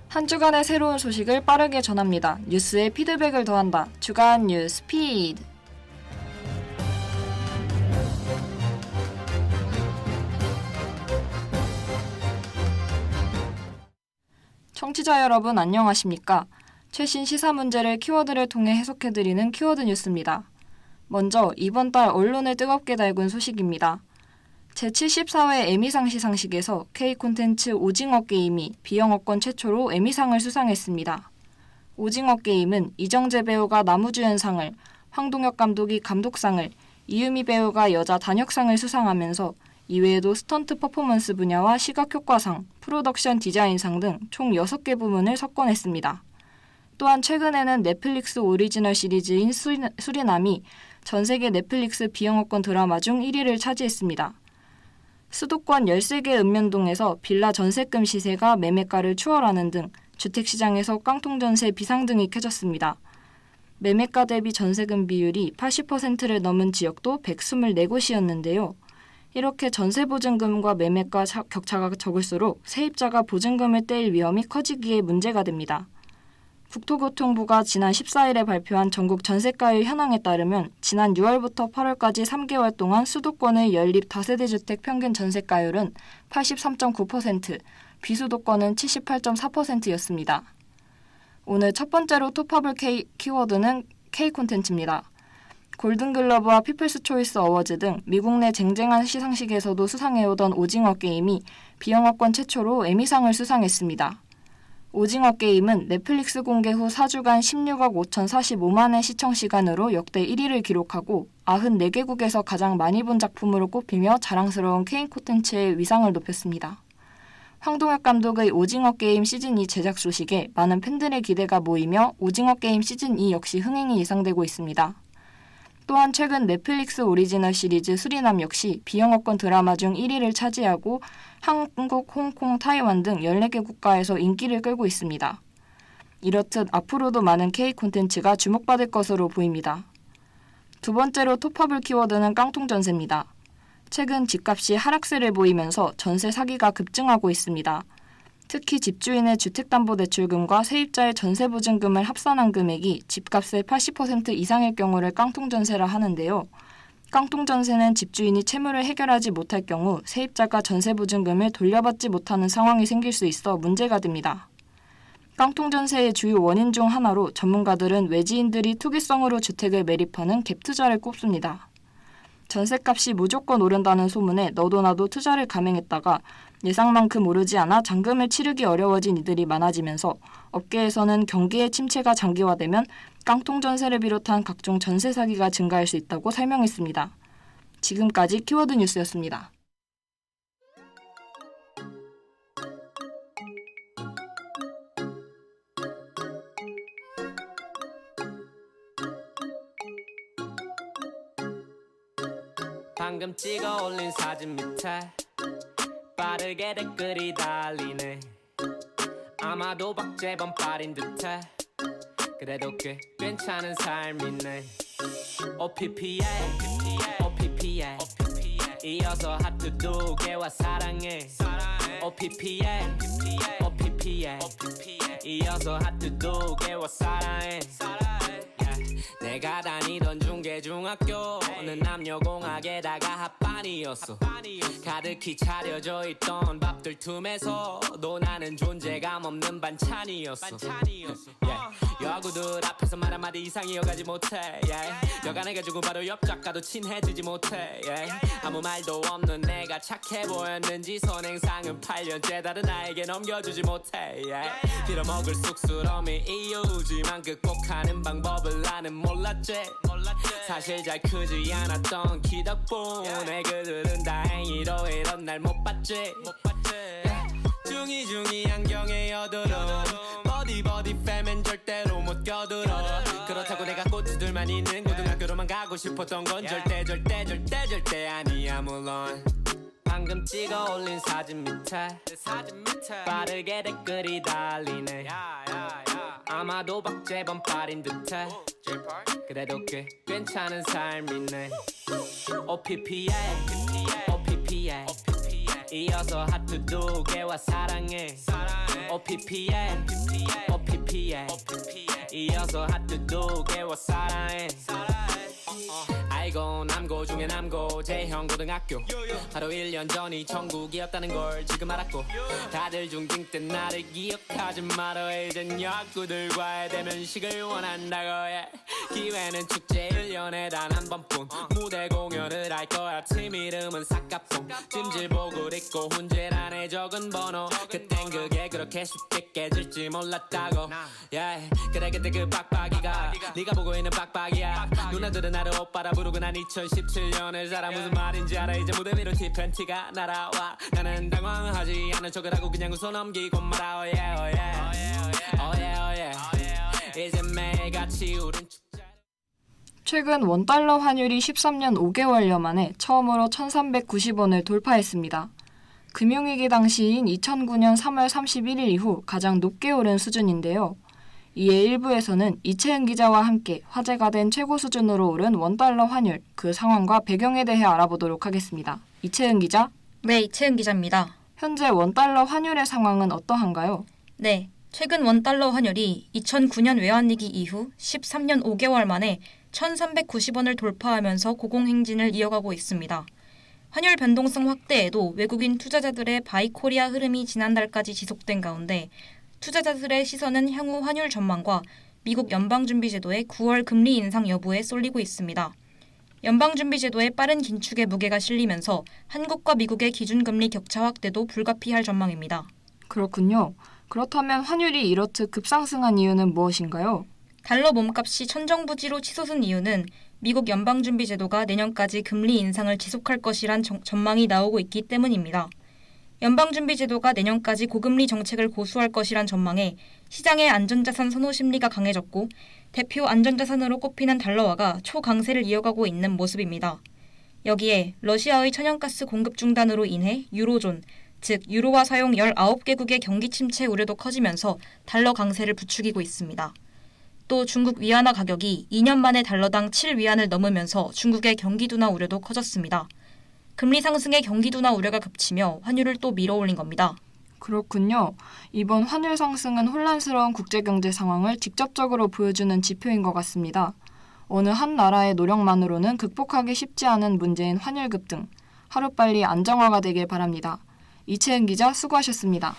한 주간의 새로운 소식을 빠르게 전합니다. 뉴스에 피드백을 더한다. 주간 뉴스 피드. 청취자 여러분 안녕하십니까? 최신 시사 문제를 키워드를 통해 해석해드리는 키워드 뉴스입니다. 먼저 이번 달 언론을 뜨겁게 달군 소식입니다. 제74회 에미상 시상식에서 K콘텐츠 오징어 게임이 비영어권 최초로 에미상을 수상했습니다. 오징어 게임은 이정재 배우가 나무주연상을, 황동혁 감독이 감독상을, 이유미 배우가 여자 단역상을 수상하면서 이외에도 스턴트 퍼포먼스 분야와 시각효과상, 프로덕션 디자인상 등 총 6개 부문을 석권했습니다. 또한 최근에는 넷플릭스 오리지널 시리즈인 수리남이 전 세계 넷플릭스 비영어권 드라마 중 1위를 차지했습니다. 수도권 13개 읍면동에서 빌라 전세금 시세가 매매가를 추월하는 등 주택시장에서 깡통전세 비상등이 켜졌습니다. 매매가 대비 전세금 비율이 80%를 넘은 지역도 124곳이었는데요. 이렇게 전세보증금과 매매가 격차가 적을수록 세입자가 보증금을 떼일 위험이 커지기에 문제가 됩니다. 국토교통부가 지난 14일에 발표한 전국 전세가율 현황에 따르면 지난 6월부터 8월까지 3개월 동안 수도권의 연립 다세대 주택 평균 전세가율은 83.9%, 비수도권은 78.4%였습니다. 오늘 첫 번째로 톱합을 키워드는 K콘텐츠입니다. 골든글러브와 피플스 초이스 어워즈 등 미국 내 쟁쟁한 시상식에서도 수상해오던 오징어 게임이 비영어권 최초로 에미상을 수상했습니다. 오징어 게임은 넷플릭스 공개 후 4주간 16억 5,045만의 시청시간으로 역대 1위를 기록하고 94개국에서 가장 많이 본 작품으로 꼽히며 자랑스러운 K콘텐츠의 위상을 높였습니다. 황동혁 감독의 오징어 게임 시즌2 제작 소식에 많은 팬들의 기대가 모이며 오징어 게임 시즌2 역시 흥행이 예상되고 있습니다. 또한 최근 넷플릭스 오리지널 시리즈 수리남 역시 비영어권 드라마 중 1위를 차지하고 한국, 홍콩, 타이완 등 14개 국가에서 인기를 끌고 있습니다. 이렇듯 앞으로도 많은 K콘텐츠가 주목받을 것으로 보입니다. 두 번째로 톱합을 키워드는 깡통전세입니다. 최근 집값이 하락세를 보이면서 전세 사기가 급증하고 있습니다. 특히 집주인의 주택담보대출금과 세입자의 전세보증금을 합산한 금액이 집값의 80% 이상일 경우를 깡통전세라 하는데요. 깡통전세는 집주인이 채무를 해결하지 못할 경우 세입자가 전세보증금을 돌려받지 못하는 상황이 생길 수 있어 문제가 됩니다. 깡통전세의 주요 원인 중 하나로 전문가들은 외지인들이 투기성으로 주택을 매립하는 갭투자를 꼽습니다. 전세값이 무조건 오른다는 소문에 너도나도 투자를 감행했다가 예상만큼 오르지 않아 잔금을 치르기 어려워진 이들이 많아지면서 업계에서는 경기의 침체가 장기화되면 깡통전세를 비롯한 각종 전세 사기가 증가할 수 있다고 설명했습니다. 지금까지 키워드 뉴스였습니다. 방금 찍어 올린 사진 밑에 빠르게 댓글이 달리네. 아마도 박재범 빨인 듯해. 그래도 꽤 괜찮은 삶이네. OPPA OPPA 이어서 하트 2개와 사랑해. OPPA OPPA 이어서 하트 2개와 사랑해. 내가 다니던 중계중학교는 남녀공학에다가 합반이었어. 가득히 차려져 있던 밥들 틈에서도 나는 존재감 없는 반찬이었어. 여구들 앞에서 말 한마디 이상 이어가지 못해. 여간해가지고 바로 옆 작가도 친해지지 못해. 아무 말도 없는 내가 착해 보였는지 선행상은 8년째 다른 나에게 넘겨주지 못해. 빌어먹을 쑥스러움이 이유지만 극복하는 방법을 나는 몰랐지. 사실 잘 크지 않았던 키 덕분에 그들은 다행히도 이런 날 못 봤지. 중이 안경에 여드름 버디 팸엔 절대로 못 껴들어. 그렇다고 내가 꼬치들만 있는 고등학교로만 가고 싶었던 건 절대 아니야. 물론 방금 찍어 올린 사진 밑에 빠르게 댓글이 달리네. 아마도 박재범 빨인 듯해. 그래도 꽤 괜찮은 삶이네. OPPA 이어서 하트 2개와 사랑해 OPPA 이어서 하트 2개와 사랑해 알고 남고 중에 남고 재형 고등학교 바로 1년 전이 천국이었다는 걸 지금 알았고 다들 중딩 때 나를 기억하지 말어 이젠 약구들과의 대면식을 원한다고 기회는 축제 1년에 단 한 번뿐 무대 공연을 할 거야 팀 이름은 삭가풍 찜질복을 입고 훈제란에 적은 번호 그땐 그게 그렇게 쉽게 깨질지 몰랐다고 그래 그때 그 빡빡이가 네가 보고 있는 빡빡이야 누나들은 나를 오빠라 부르고 난 2017년을 살아 무슨 말인지 알아 이제 무대 위로 티팬티가 날아와 나는 당황하지 않은 척을 하고 그냥 웃어 넘기고 말아 이제 매일같이 우린 축제 최근 원달러 환율이 13년 5개월여 만에 처음으로 1,390원을 돌파했습니다. 금융위기 당시인 2009년 3월 31일 이후 가장 높게 오른 수준인데요. 이에 일부에서는 이채은 기자와 함께 화제가 된 최고 수준으로 오른 원달러 환율, 그 상황과 배경에 대해 알아보도록 하겠습니다. 이채은 기자? 네, 이채은 기자입니다. 현재 원달러 환율의 상황은 어떠한가요? 네, 최근 원달러 환율이 2009년 외환위기 이후 13년 5개월 만에 1,390원을 돌파하면서 고공행진을 이어가고 있습니다. 환율 변동성 확대에도 외국인 투자자들의 바이코리아 흐름이 지난달까지 지속된 가운데 투자자들의 시선은 향후 환율 전망과 미국 연방준비제도의 9월 금리 인상 여부에 쏠리고 있습니다. 연방준비제도의 빠른 긴축의 무게가 실리면서 한국과 미국의 기준금리 격차 확대도 불가피할 전망입니다. 그렇군요. 그렇다면 환율이 이렇듯 급상승한 이유는 무엇인가요? 달러 몸값이 천정부지로 치솟은 이유는 미국 연방준비제도가 내년까지 금리 인상을 지속할 것이란 전망이 나오고 있기 때문입니다. 연방준비제도가 내년까지 고금리 정책을 고수할 것이란 전망에 시장의 안전자산 선호 심리가 강해졌고 대표 안전자산으로 꼽히는 달러화가 초강세를 이어가고 있는 모습입니다. 여기에 러시아의 천연가스 공급 중단으로 인해 유로존, 즉 유로화 사용 19개국의 경기 침체 우려도 커지면서 달러 강세를 부추기고 있습니다. 또 중국 위안화 가격이 2년 만에 달러당 7위안을 넘으면서 중국의 경기 둔화 우려도 커졌습니다. 금리 상승에 경기 둔화 우려가 겹치며 환율을 또 밀어올린 겁니다. 그렇군요. 이번 환율 상승은 혼란스러운 국제경제 상황을 직접적으로 보여주는 지표인 것 같습니다. 어느 한 나라의 노력만으로는 극복하기 쉽지 않은 문제인 환율 급등. 하루빨리 안정화가 되길 바랍니다. 이채은 기자 수고하셨습니다.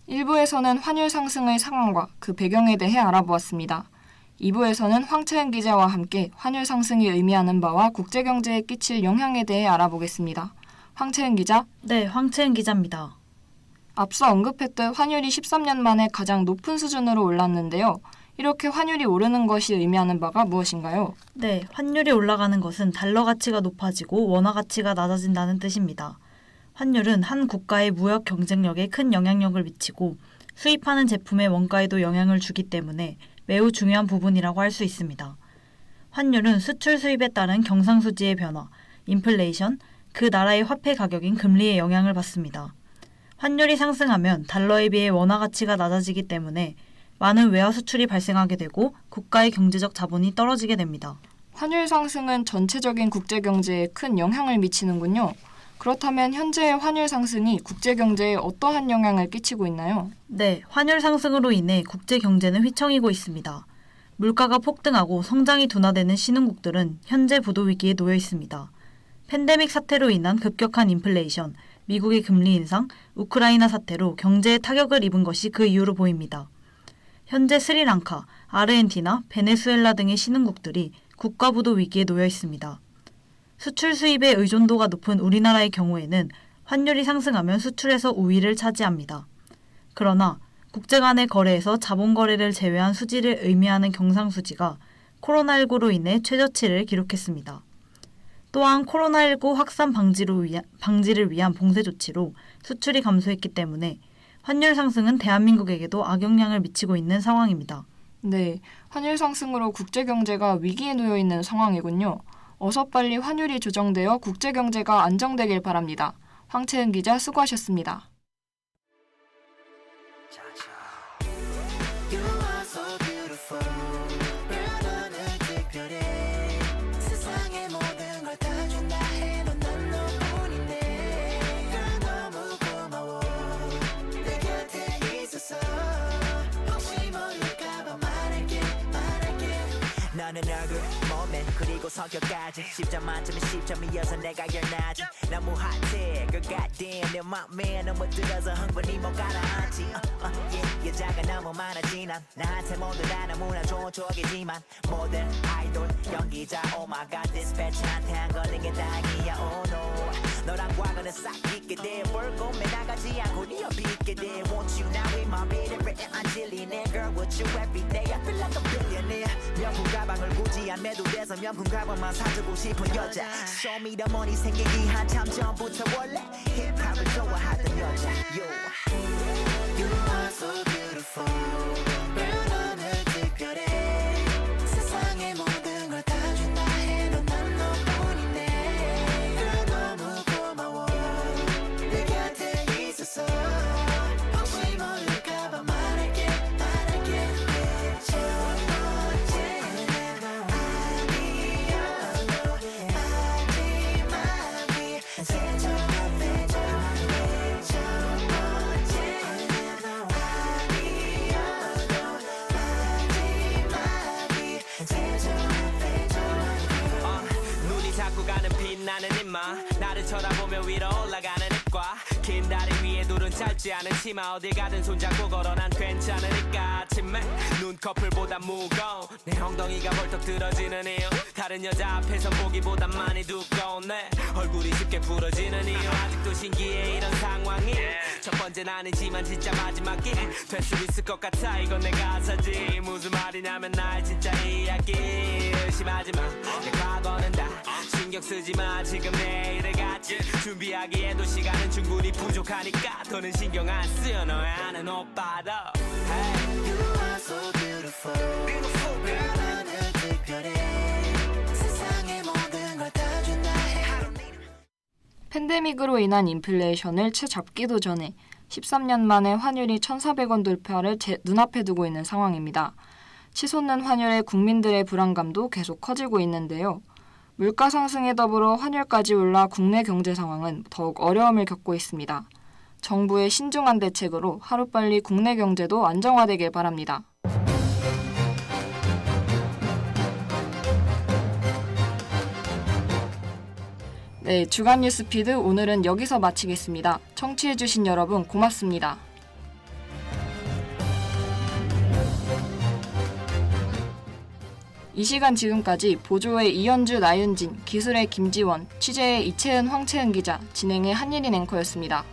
일부에서는 환율 상승의 상황과 그 배경에 대해 알아보았습니다. 2부에서는 황채은 기자와 함께 환율 상승이 의미하는 바와 국제경제에 끼칠 영향에 대해 알아보겠습니다. 황채은 기자? 네, 황채은 기자입니다. 앞서 언급했듯 환율이 13년 만에 가장 높은 수준으로 올랐는데요. 이렇게 환율이 오르는 것이 의미하는 바가 무엇인가요? 네, 환율이 올라가는 것은 달러 가치가 높아지고 원화 가치가 낮아진다는 뜻입니다. 환율은 한 국가의 무역 경쟁력에 큰 영향력을 미치고 수입하는 제품의 원가에도 영향을 주기 때문에 매우 중요한 부분이라고 할 수 있습니다. 환율은 수출 수입에 따른 경상수지의 변화, 인플레이션, 그 나라의 화폐 가격인 금리에 영향을 받습니다. 환율이 상승하면 달러에 비해 원화 가치가 낮아지기 때문에 많은 외화 수출이 발생하게 되고 국가의 경제적 자본이 떨어지게 됩니다. 환율 상승은 전체적인 국제경제에 큰 영향을 미치는군요. 그렇다면 현재의 환율 상승이 국제경제에 어떠한 영향을 끼치고 있나요? 네, 환율 상승으로 인해 국제 경제는 휘청이고 있습니다. 물가가 폭등하고 성장이 둔화되는 신흥국들은 현재 부도 위기에 놓여 있습니다. 팬데믹 사태로 인한 급격한 인플레이션, 미국의 금리 인상, 우크라이나 사태로 경제에 타격을 입은 것이 그 이유로 보입니다. 현재 스리랑카, 아르헨티나, 베네수엘라 등의 신흥국들이 국가 부도 위기에 놓여 있습니다. 수출 수입의 의존도가 높은 우리나라의 경우에는 환율이 상승하면 수출에서 우위를 차지합니다. 그러나 국제 간의 거래에서 자본 거래를 제외한 수지를 의미하는 경상수지가 코로나19로 인해 최저치를 기록했습니다. 또한 코로나19 확산 방지를 위한 봉쇄 조치로 수출이 감소했기 때문에 환율 상승은 대한민국에게도 악영향을 미치고 있는 상황입니다. 네, 환율 상승으로 국제경제가 위기에 놓여 있는 상황이군요. 어서 빨리 환율이 조정되어 국제경제가 안정되길 바랍니다. 황채은 기자 수고하셨습니다. 없는 얼굴 몸매 그리고 성격까지 10점 만점에 10점이어서 내가 열나지 너무 핫해 그 goddamn 내 맘에 너무 들어서 흥분이 못 가라앉지 yeah, 여자가 너무 많아지 난 나한테 모두 다 너무나 좋은 추억이지만 모델 아이돌 연기자 oh my god 디스패치한테 안 걸린 게 다행이야 oh no 너랑 과거는 싹 잊게 돼 볼거면 나가지 않고 네 옆에 있게 돼 Want you now in my bed every day 안 질리네 Girl with you every day I feel like a billionaire 명품 가방을 굳이 안 매도 돼서 명품 가방만 사주고 싶은 여자 Show me the money 생기기 한참 전부터 원래 힙합을 좋아하던 여자 Yo You are so beautiful Girl 너는 특별해 세상의 모든 걸 다 준다 해도 난 너뿐이네 Girl 너무 고마워 내 곁에 있어서 혹시 모를까봐 말할게 첫 번째는 아니어도 마지막이 세조 앞에 첫 번째는 아니어도 마지막이 세조 앞에 눈이 자꾸 가는 빛나는 입마 나를 쳐다보며 위로 올라가는 입과 긴 다리 위에 둘은 짧지 않은 치마 어딜 가든 손잡고 걸어 난 괜찮으니까 아침에 눈꺼풀보다 무거운 내 엉덩이가 벌떡 들어지는 이유 다른 여자 앞에서 보기보단 많이 두꺼운 내 얼굴이 쉽게 부러지는 이유 아직도 신기해 이런 상황이 첫 번째는 아니지만 진짜 마지막이 될 수 있을 것 같아 이건 내 가사지 무슨 말이냐면 나의 진짜 이야기 의심하지 마내 과거는 다 신경 쓰지 마 지금 내일을 같이 준비하기에도 시간은 충분히 부족하니까 더는 신경 안 쓰여 너의 아는 오빠도 hey. You are so beautiful Girl 너는 특별해 세상의 모든 걸 다 준다 해 팬데믹으로 인한 인플레이션을 채 잡기도 전에 13년 만에 환율이 1,400원 돌파를 눈앞에 두고 있는 상황입니다. 치솟는 환율에 국민들의 불안감도 계속 커지고 있는데요. 물가 상승에 더불어 환율까지 올라 국내 경제 상황은 더욱 어려움을 겪고 있습니다. 정부의 신중한 대책으로 하루빨리 국내 경제도 안정화되길 바랍니다. 네, 주간 뉴스피드 오늘은 여기서 마치겠습니다. 청취해주신 여러분 고맙습니다. 이 시간 지금까지 보조의 이현주, 나윤진, 기술의 김지원, 취재의 이채은, 황채은 기자, 진행의 한예린 앵커였습니다.